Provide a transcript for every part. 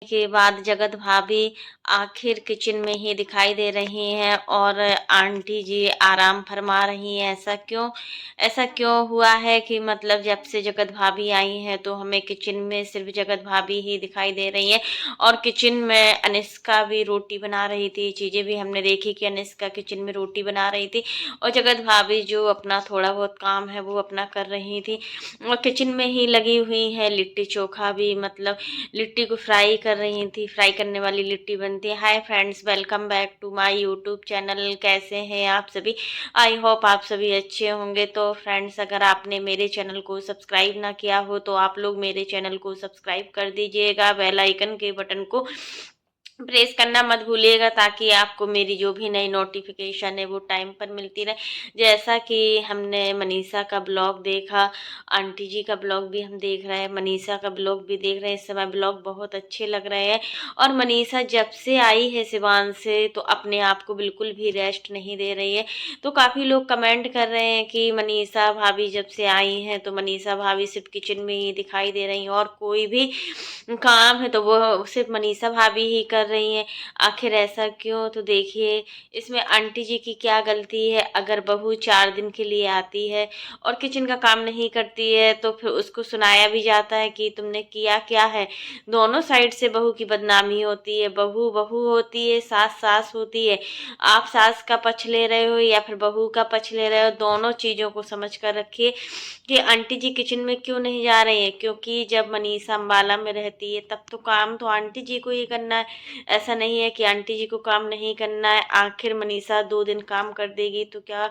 के बाद जगत भाभी आखिर किचन में ही दिखाई दे रही हैं और आंटी जी आराम फरमा रही हैं। ऐसा क्यों हुआ है कि मतलब जब से जगत भाभी आई हैं तो हमें किचन में सिर्फ जगत भाभी ही दिखाई दे रही हैं। और किचन में अनिष्का भी रोटी बना रही थी, चीज़ें भी हमने देखी कि अनिष्का किचन में रोटी बना रही थी और जगत भाभी जो अपना थोड़ा बहुत काम है वो अपना कर रही थी और किचन में ही लगी हुई है। लिट्टी चोखा भी मतलब लिट्टी को फ्राई कर रही थी, फ्राई करने वाली लिट्टी बनती है। Hi friends, welcome back to my YouTube channel. कैसे हैं आप सभी? आई होप आप सभी अच्छे होंगे। तो फ्रेंड्स, अगर आपने मेरे चैनल को सब्सक्राइब ना किया हो तो आप लोग मेरे चैनल को सब्सक्राइब कर दीजिएगा, बेल आइकन के बटन को प्रेस करना मत भूलिएगा ताकि आपको मेरी जो भी नई नोटिफिकेशन है वो टाइम पर मिलती रहे। जैसा कि हमने मनीषा का ब्लॉग देखा, आंटी जी का ब्लॉग भी हम देख रहे हैं, मनीषा का ब्लॉग भी देख रहे हैं। इस समय ब्लॉग बहुत अच्छे लग रहे हैं और मनीषा जब से आई है सिवान से तो अपने आप को बिल्कुल भी रेस्ट नहीं दे रही है। तो काफ़ी लोग कमेंट कर रहे हैं कि मनीषा भाभी जब से आई हैं तो मनीषा भाभी सिर्फ किचन में ही दिखाई दे रही हैं और कोई भी काम है तो वो सिर्फ मनीषा भाभी ही कर रही हैं। आखिर ऐसा क्यों? तो देखिए, इसमें आंटी जी की क्या गलती है? अगर बहू 4 दिन के लिए आती है और किचन का काम नहीं करती है तो फिर उसको सुनाया भी जाता है कि तुमने किया क्या है। दोनों साइड से बहू की बदनामी होती है। बहू बहू होती है, सास सास होती है। आप सास का पक्ष ले रहे हो या फिर बहू का पक्ष ले रहे हो, दोनों चीज़ों को समझ कर रखिए कि आंटी जी किचन में क्यों नहीं जा रही है। क्योंकि जब मनीषा अम्बाला में रहती है तब तो काम तो आंटी जी को ही करना है। ऐसा नहीं है कि आंटी जी को काम नहीं करना है। आखिर मनीषा 2 दिन काम कर देगी तो क्या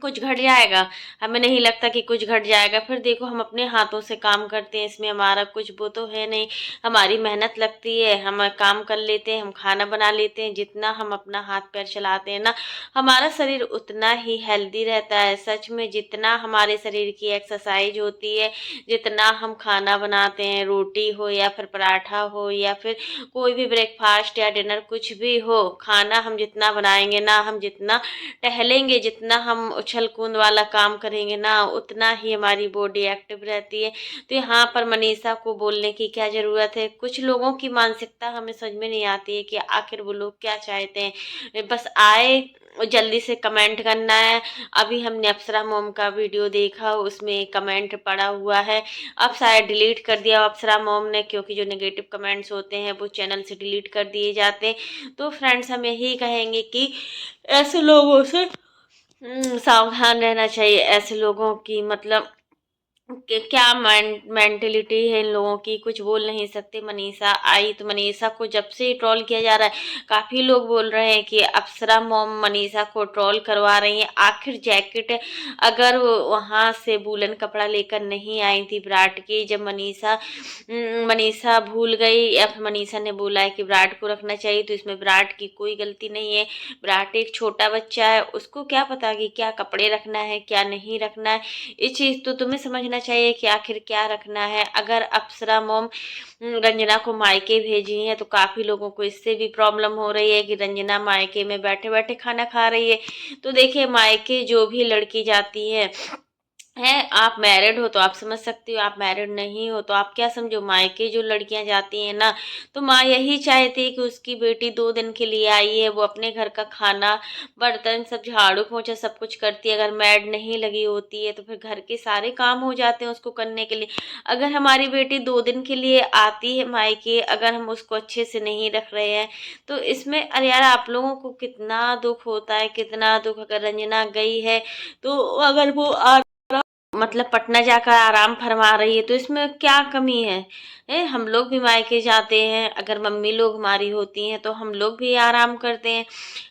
कुछ घट जाएगा? हमें नहीं लगता कि कुछ घट जाएगा। फिर देखो, हम अपने हाथों से काम करते हैं, इसमें हमारा कुछ वो तो है नहीं। हमारी मेहनत लगती है, हम काम कर लेते हैं, हम खाना बना लेते हैं। जितना हम अपना हाथ पैर चलाते हैं ना, हमारा शरीर उतना ही हेल्दी रहता है। सच में, जितना हमारे शरीर की एक्सरसाइज होती है, जितना हम खाना बनाते हैं, रोटी हो या फिर पराठा हो या फिर कोई भी ब्रेकफास्ट या डिनर कुछ भी हो, खाना हम जितना बनाएंगे ना, हम जितना टहलेंगे, जितना हम उछल कूद वाला काम करेंगे ना, उतना ही हमारी बॉडी एक्टिव रहती है। तो यहाँ पर मनीषा को बोलने की क्या ज़रूरत है? कुछ लोगों की मानसिकता हमें समझ में नहीं आती है कि आखिर वो लोग क्या चाहते हैं। बस आए और जल्दी से कमेंट करना है। अभी हमने अप्सरा मोम का वीडियो देखा, उसमें कमेंट पड़ा हुआ है, अब शायद डिलीट कर दिया अप्सरा मोम ने, क्योंकि जो नेगेटिव कमेंट्स होते हैं वो चैनल से डिलीट कर दिए जाते हैं। तो फ्रेंड्स, हम यही कहेंगे कि ऐसे लोगों से सावधान रहना चाहिए। ऐसे लोगों की मतलब क्या मेंटेलिटी है इन लोगों की, कुछ बोल नहीं सकते। मनीषा आई तो मनीषा को जब से ही ट्रोल किया जा रहा है। काफ़ी लोग बोल रहे हैं कि अप्सरा मोम मनीषा को ट्रोल करवा रही है। आखिर जैकेट अगर वो वहाँ से वूलन कपड़ा लेकर नहीं आई थी विराट की, जब मनीषा भूल गई या फिर मनीषा ने बोला है कि विराट को रखना चाहिए, तो इसमें विराट की कोई गलती नहीं है। विराट एक छोटा बच्चा है, उसको क्या पता कि क्या कपड़े रखना है क्या नहीं रखना है। ये चीज़ तो तुम्हें समझना चाहिए कि आखिर क्या रखना है। अगर अप्सरा मोम रंजना को मायके भेजी हैं तो काफ़ी लोगों को इससे भी प्रॉब्लम हो रही है कि रंजना मायके में बैठे बैठे खाना खा रही है। तो देखिए, मायके जो भी लड़की जाती है, आप मैरिड हो तो आप समझ सकती हो, आप मैरिड नहीं हो तो आप क्या समझो। मायके जो लड़कियां जाती हैं ना, तो माँ यही चाहती है कि उसकी बेटी 2 दिन के लिए आई है, वो अपने घर का खाना बर्तन सब झाड़ू पोंछा सब कुछ करती है। अगर मैड नहीं लगी होती है तो फिर घर के सारे काम हो जाते हैं उसको करने के लिए। अगर हमारी बेटी 2 दिन के लिए आती है मायके, अगर हम उसको अच्छे से नहीं रख रहे हैं तो इसमें अरे यार, आप लोगों को कितना दुख होता है, कितना दुख। अगर रंजना गई है तो अगर वो मतलब पटना जाकर आराम फरमा रही है तो इसमें क्या कमी है? हम लोग भी मायके जाते हैं, अगर मम्मी लोग हमारी होती हैं तो हम लोग भी आराम करते हैं।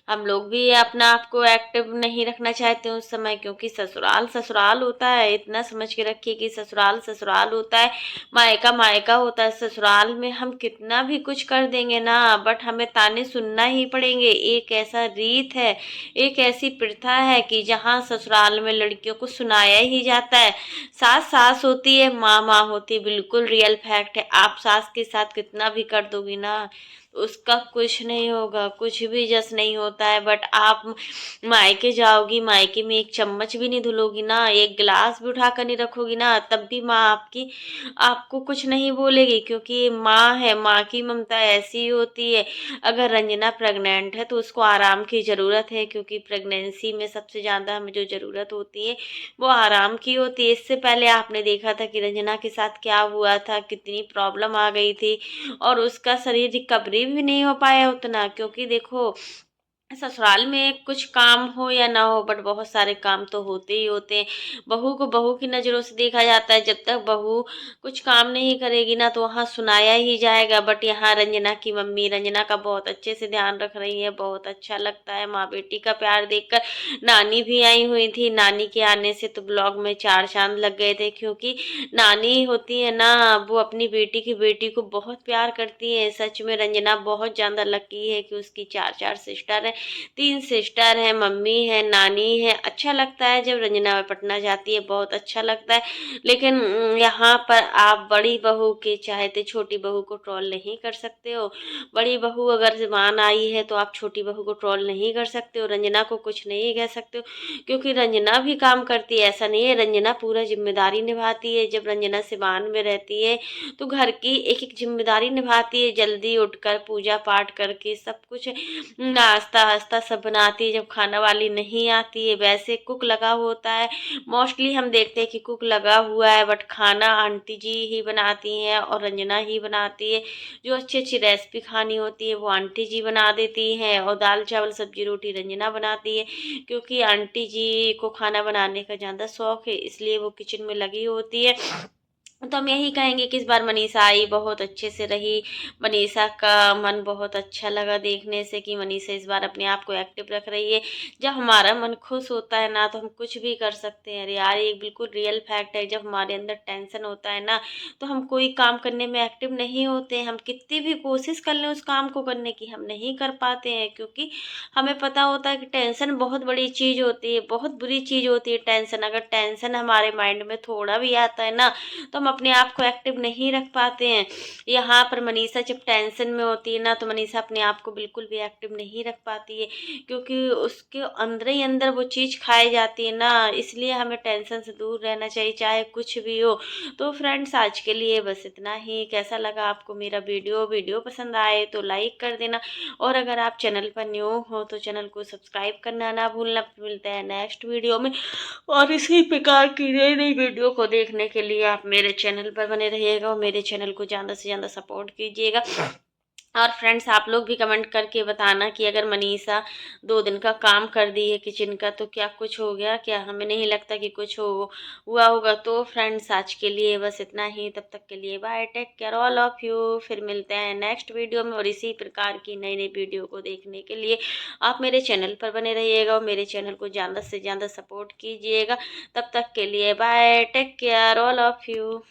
हम लोग भी अपना आप को एक्टिव नहीं रखना चाहते उस समय, क्योंकि ससुराल ससुराल होता है। इतना समझ के रखिए कि ससुराल ससुराल होता है, मायका मायका होता है। ससुराल में हम कितना भी कुछ कर देंगे ना, बट हमें ताने सुनना ही पड़ेंगे। एक ऐसा रीत है, एक ऐसी प्रथा है कि जहाँ ससुराल में लड़कियों को सुनाया ही जाता है। सास सास होती है, माँ माँ होती है, बिल्कुल रियल फैक्ट है। आप सास के साथ कितना भी कर दोगी ना, उसका कुछ नहीं होगा, कुछ भी जस नहीं होता है। बट आप मायके जाओगी, मायके में एक चम्मच भी नहीं धुलोगी ना, एक गिलास भी उठा कर नहीं रखोगी ना, तब भी माँ आपकी आपको कुछ नहीं बोलेगी, क्योंकि माँ है, माँ की ममता ऐसी ही होती है। अगर रंजना प्रेग्नेंट है तो उसको आराम की ज़रूरत है, क्योंकि प्रेगनेंसी में सबसे ज़्यादा हमें जो ज़रूरत होती है वो आराम की होती है। इससे पहले आपने देखा था कि रंजना के साथ क्या हुआ था, कितनी प्रॉब्लम आ गई थी, और उसका शरीर रिकवरी भी नहीं हो पाया उतना, क्योंकि देखो ससुराल में कुछ काम हो या ना हो, बट बहुत सारे काम तो होते ही होते हैं। बहू को बहू की नज़रों से देखा जाता है, जब तक बहू कुछ काम नहीं करेगी ना तो वहाँ सुनाया ही जाएगा। बट यहाँ रंजना की मम्मी रंजना का बहुत अच्छे से ध्यान रख रही है, बहुत अच्छा लगता है माँ बेटी का प्यार देखकर। नानी भी आई हुई थी, नानी के आने से तो ब्लॉग में चार चांद लग गए थे, क्योंकि नानी होती है ना, वो अपनी बेटी को बहुत प्यार करती है। सच में रंजना बहुत ज़्यादा लकी है कि उसकी चार चार सिस्टर है, तीन सिस्टर है, मम्मी है, नानी है। अच्छा लगता है जब रंजना पटना जाती है, बहुत अच्छा लगता है। लेकिन यहाँ पर आप बड़ी बहू के चाहते छोटी बहू को ट्रोल नहीं कर सकते हो। बड़ी बहू अगर जबान आई है तो आप छोटी बहू को ट्रोल नहीं कर सकते हो, रंजना को कुछ नहीं कह सकते हो, क्योंकि रंजना भी काम करती है। ऐसा नहीं है, रंजना पूरा जिम्मेदारी निभाती है। जब रंजना सिवान में रहती है तो घर की एक एक जिम्मेदारी निभाती है, जल्दी उठकर पूजा पाठ करके सब कुछ नाश्ता वास्ता सब बनाती है। जब खाना वाली नहीं आती है, वैसे कुक लगा होता है, मोस्टली हम देखते हैं कि कुक लगा हुआ है, बट खाना आंटी जी ही बनाती हैं और रंजना ही बनाती है। जो अच्छी अच्छी रेसिपी खानी होती है वो आंटी जी बना देती हैं, और दाल चावल सब्जी रोटी रंजना बनाती है, क्योंकि आंटी जी को खाना बनाने का ज़्यादा शौक है, इसलिए वो किचन में लगी होती है। तो हम यही कहेंगे कि इस बार मनीषा आई, बहुत अच्छे से रही। मनीषा का मन बहुत अच्छा लगा देखने से कि मनीषा इस बार अपने आप को एक्टिव रख रही है। जब हमारा मन खुश होता है ना तो हम कुछ भी कर सकते हैं। अरे यार, ये बिल्कुल रियल फैक्ट है। जब हमारे अंदर टेंशन होता है ना तो हम कोई काम करने में एक्टिव नहीं होते हैं। हम कितनी भी कोशिश कर लें उस काम को करने की, हम नहीं कर पाते हैं, क्योंकि हमें पता होता है कि टेंशन बहुत बड़ी चीज़ होती है, बहुत बुरी चीज़ होती है टेंशन। अगर टेंशन हमारे माइंड में थोड़ा भी आता है ना तो हम अपने आप को एक्टिव नहीं रख पाते हैं। यहाँ पर मनीषा जब टेंशन में होती है ना तो मनीषा अपने आप को बिल्कुल भी एक्टिव नहीं रख पाती है, क्योंकि उसके अंदर ही अंदर वो चीज़ खाई जाती है ना। इसलिए हमें टेंशन से दूर रहना चाहिए, चाहे कुछ भी हो। तो फ्रेंड्स, आज के लिए बस इतना ही। कैसा लगा आपको मेरा वीडियो पसंद आए तो लाइक कर देना, और अगर आप चैनल पर न्यू हो तो चैनल को सब्सक्राइब करना ना भूलना। मिलते हैं नेक्स्ट वीडियो में, और इसी प्रकार की नई नई वीडियो को देखने के लिए आप मेरे चैनल पर बने रहिएगा और मेरे चैनल को ज़्यादा से ज़्यादा सपोर्ट कीजिएगा। और फ्रेंड्स, आप लोग भी कमेंट करके बताना कि अगर मनीषा 2 दिन का काम कर दी है किचन का तो क्या कुछ हो गया क्या? हमें नहीं लगता कि कुछ हुआ होगा। तो फ्रेंड्स, आज के लिए बस इतना ही। तब तक के लिए bye, take care all of you. फिर मिलते हैं नेक्स्ट वीडियो में, और इसी प्रकार की नई नई वीडियो को देखने के लिए आप मेरे चैनल पर बने रहिएगा और मेरे चैनल को ज़्यादा से ज़्यादा सपोर्ट कीजिएगा। तब तक के लिए bye, take care all of you.